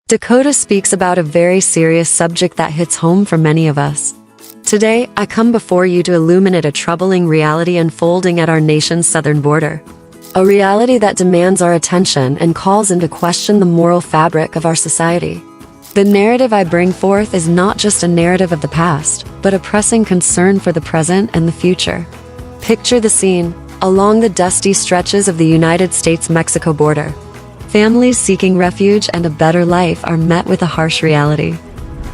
Dakota speaks about a very serious subject that hits home for many of us. Today, I come before you to illuminate a troubling reality unfolding at our nation's southern border. A reality that demands our attention and calls into question the moral fabric of our society. The narrative I bring forth is not just a narrative of the past, but a pressing concern for the present and the future. Picture the scene, along the dusty stretches of the United States-Mexico border. Families seeking refuge and a better life are met with a harsh reality.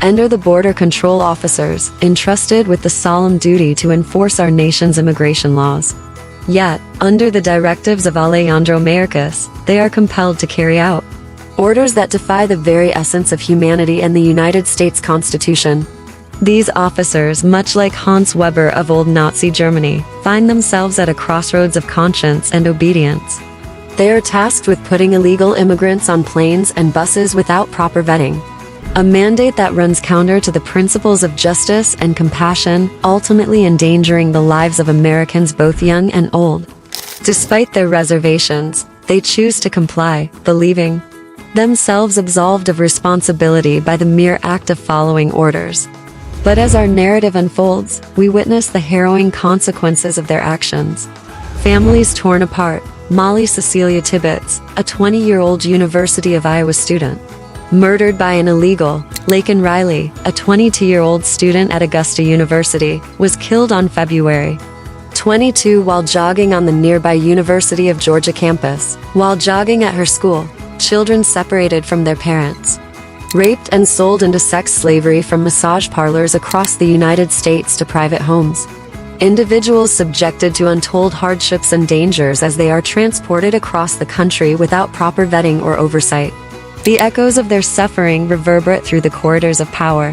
Enter the border control officers, entrusted with the solemn duty to enforce our nation's immigration laws. Yet, under the directives of 𝐕𝐢𝐝𝐿, they are compelled to carry out orders that defy the very essence of humanity and the United States Constitution. These officers, much like Hans Weber of old Nazi Germany, find themselves at a crossroads of conscience and obedience. They are tasked with putting illegal immigrants on planes and buses without proper vetting. A mandate that runs counter to the principles of justice and compassion, ultimately endangering the lives of Americans both young and old. Despite their reservations, they choose to comply, believing themselves absolved of responsibility by the mere act of following orders. But as our narrative unfolds, we witness the harrowing consequences of their actions. Families torn apart. Molly Cecilia Tibbetts, a 20-year-old University of Iowa student, murdered by an illegal. Laken Riley, a 22-year-old student at Augusta University, was killed on February 22 while jogging on the nearby University of Georgia campus. While jogging at her school, children separated from their parents, raped and sold into sex slavery from massage parlors across the United States to private homes. Individuals subjected to untold hardships and dangers as they are transported across the country without proper vetting or oversight. The echoes of their suffering reverberate through the corridors of power.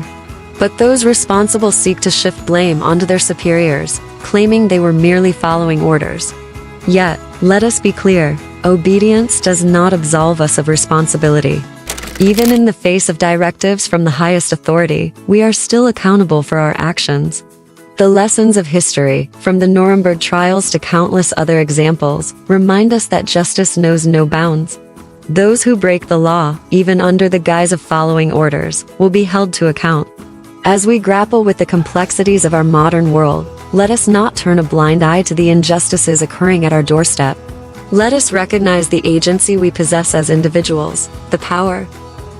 But those responsible seek to shift blame onto their superiors, claiming they were merely following orders. Yet, let us be clear, obedience does not absolve us of responsibility. Even in the face of directives from the highest authority, we are still accountable for our actions. The lessons of history, from the Nuremberg trials to countless other examples, remind us that justice knows no bounds. Those who break the law, even under the guise of following orders, will be held to account. As we grapple with the complexities of our modern world, let us not turn a blind eye to the injustices occurring at our doorstep. Let us recognize the agency we possess as individuals, the power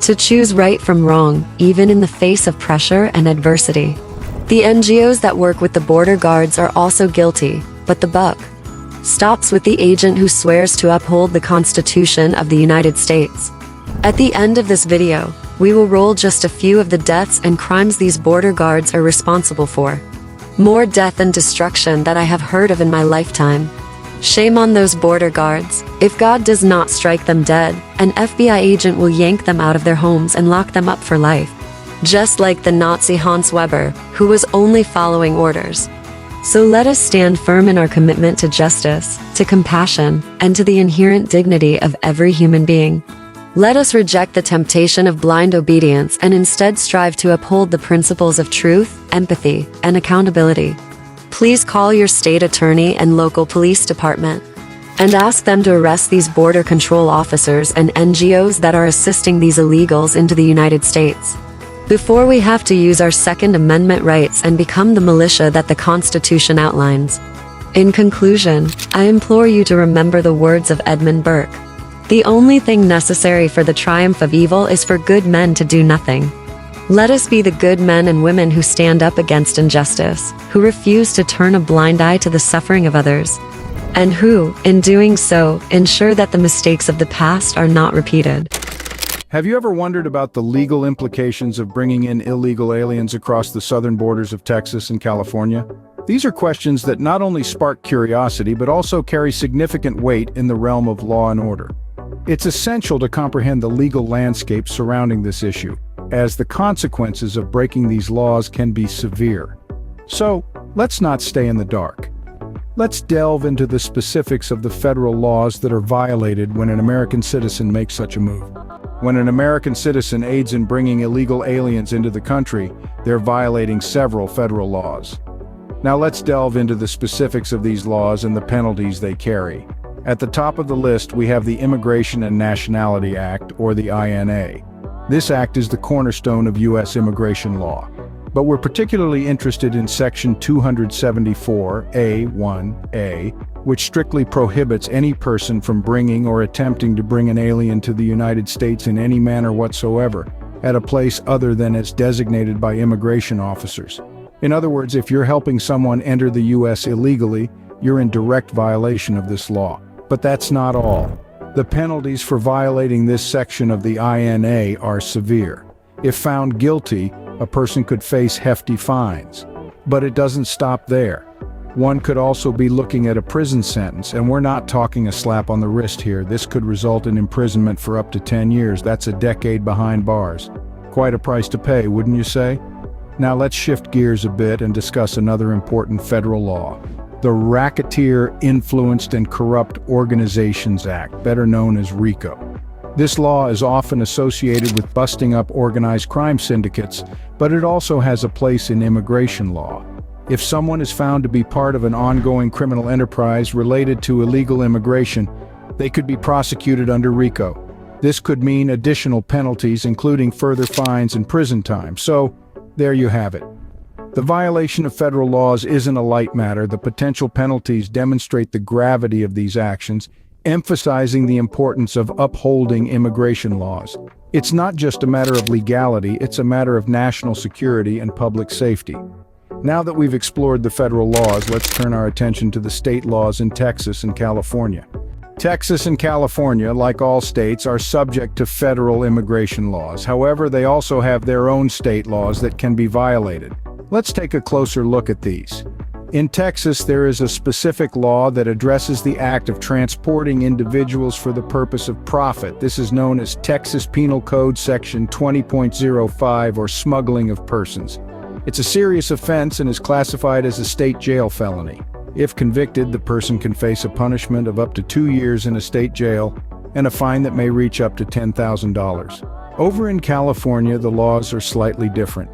to choose right from wrong, even in the face of pressure and adversity. The NGOs that work with the border guards are also guilty, but the buck stops with the agent who swears to uphold the Constitution of the United States. At the end of this video, we will roll just a few of the deaths and crimes these border guards are responsible for. More death and destruction than I have heard of in my lifetime. Shame on those border guards. If God does not strike them dead, an FBI agent will yank them out of their homes and lock them up for life. Just like the Nazi Hans Weber, who was only following orders. So let us stand firm in our commitment to justice, to compassion, and to the inherent dignity of every human being. Let us reject the temptation of blind obedience and instead strive to uphold the principles of truth, empathy, and accountability. Please call your state attorney and local police department and ask them to arrest these border control officers and NGOs that are assisting these illegals into the United States, before we have to use our Second Amendment rights and become the militia that the Constitution outlines. In conclusion, I implore you to remember the words of Edmund Burke. The only thing necessary for the triumph of evil is for good men to do nothing. Let us be the good men and women who stand up against injustice, who refuse to turn a blind eye to the suffering of others, and who, in doing so, ensure that the mistakes of the past are not repeated. Have you ever wondered about the legal implications of bringing in illegal aliens across the southern borders of Texas and California? These are questions that not only spark curiosity but also carry significant weight in the realm of law and order. It's essential to comprehend the legal landscape surrounding this issue, as the consequences of breaking these laws can be severe. So, let's not stay in the dark. Let's delve into the specifics of the federal laws that are violated when an American citizen makes such a move. When an American citizen aids in bringing illegal aliens into the country, they're violating several federal laws. Now let's delve into the specifics of these laws and the penalties they carry. At the top of the list, we have the Immigration and Nationality Act, or the INA. This act is the cornerstone of U.S. immigration law. But we're particularly interested in Section 274A(1)(a), which strictly prohibits any person from bringing or attempting to bring an alien to the United States in any manner whatsoever, at a place other than as designated by immigration officers. In other words, if you're helping someone enter the U.S. illegally, you're in direct violation of this law. But that's not all. The penalties for violating this section of the INA are severe. If found guilty, a person could face hefty fines. But it doesn't stop there. One could also be looking at a prison sentence, and we're not talking a slap on the wrist here. This could result in imprisonment for up to 10 years. That's a decade behind bars. Quite a price to pay, wouldn't you say? Now let's shift gears a bit and discuss another important federal law. The Racketeer Influenced and Corrupt Organizations Act, better known as RICO. This law is often associated with busting up organized crime syndicates, but it also has a place in immigration law. If someone is found to be part of an ongoing criminal enterprise related to illegal immigration, they could be prosecuted under RICO. This could mean additional penalties, including further fines and prison time. So, there you have it. The violation of federal laws isn't a light matter. The potential penalties demonstrate the gravity of these actions, emphasizing the importance of upholding immigration laws. It's not just a matter of legality, it's a matter of national security and public safety. Now that we've explored the federal laws, let's turn our attention to the state laws in Texas and California. Texas and California, like all states, are subject to federal immigration laws. However, they also have their own state laws that can be violated. Let's take a closer look at these. In Texas, there is a specific law that addresses the act of transporting individuals for the purpose of profit. This is known as Texas Penal Code Section 20.05, or smuggling of persons. It's a serious offense and is classified as a state jail felony. If convicted, the person can face a punishment of up to 2 years in a state jail and a fine that may reach up to $10,000. Over in California, the laws are slightly different.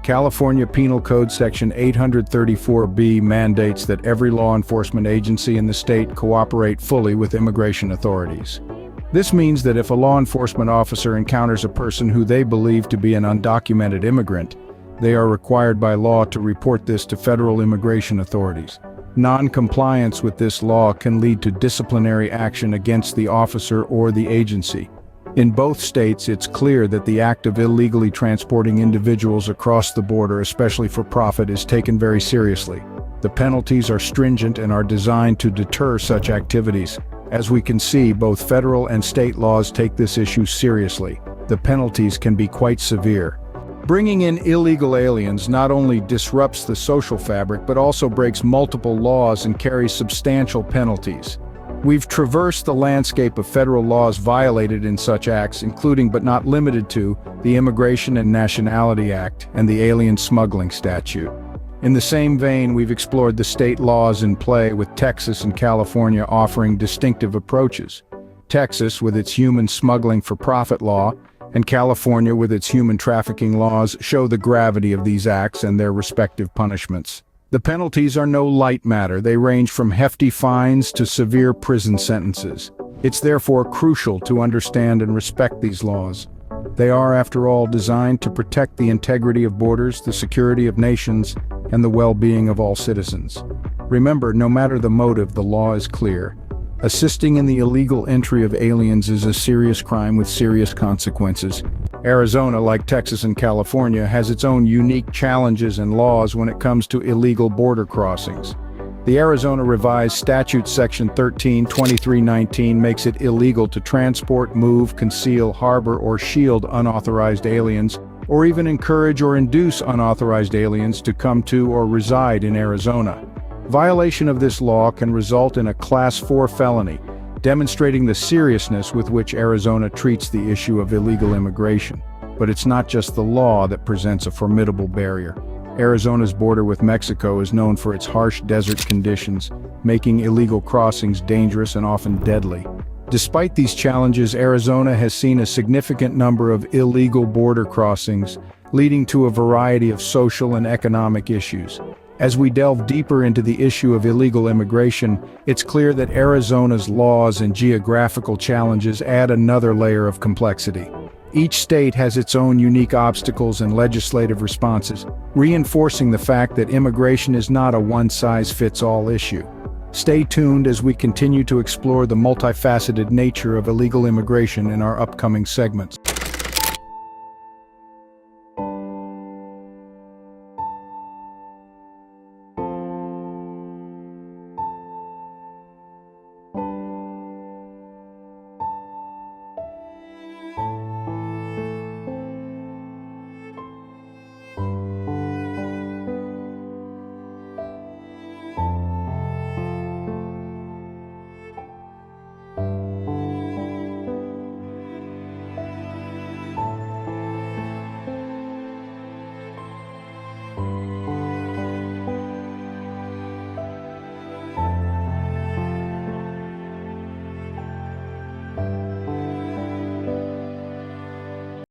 California Penal Code Section 834B mandates that every law enforcement agency in the state cooperate fully with immigration authorities. This means that if a law enforcement officer encounters a person who they believe to be an undocumented immigrant, they are required by law to report this to federal immigration authorities. Non-compliance with this law can lead to disciplinary action against the officer or the agency. In both states, it's clear that the act of illegally transporting individuals across the border, especially for profit, is taken very seriously. The penalties are stringent and are designed to deter such activities. As we can see, both federal and state laws take this issue seriously. The penalties can be quite severe. Bringing in illegal aliens not only disrupts the social fabric, but also breaks multiple laws and carries substantial penalties. We've traversed the landscape of federal laws violated in such acts, including but not limited to the Immigration and Nationality Act and the Alien Smuggling Statute. In the same vein, we've explored the state laws in play, with Texas and California offering distinctive approaches. Texas, with its human smuggling for profit law, and California, with its human trafficking laws, show the gravity of these acts and their respective punishments. The penalties are no light matter. They range from hefty fines to severe prison sentences. It's therefore crucial to understand and respect these laws. They are, after all, designed to protect the integrity of borders, the security of nations, and the well-being of all citizens. Remember, no matter the motive, the law is clear. Assisting in the illegal entry of aliens is a serious crime with serious consequences. Arizona, like Texas and California, has its own unique challenges and laws when it comes to illegal border crossings. The Arizona Revised Statute Section 13-2319 makes it illegal to transport, move, conceal, harbor, or shield unauthorized aliens, or even encourage or induce unauthorized aliens to come to or reside in Arizona. Violation of this law can result in a Class 4 felony, demonstrating the seriousness with which Arizona treats the issue of illegal immigration. But it's not just the law that presents a formidable barrier. Arizona's border with Mexico is known for its harsh desert conditions, making illegal crossings dangerous and often deadly. Despite these challenges, Arizona has seen a significant number of illegal border crossings, leading to a variety of social and economic issues. As we delve deeper into the issue of illegal immigration, it's clear that Arizona's laws and geographical challenges add another layer of complexity. Each state has its own unique obstacles and legislative responses, reinforcing the fact that immigration is not a one-size-fits-all issue. Stay tuned as we continue to explore the multifaceted nature of illegal immigration in our upcoming segments.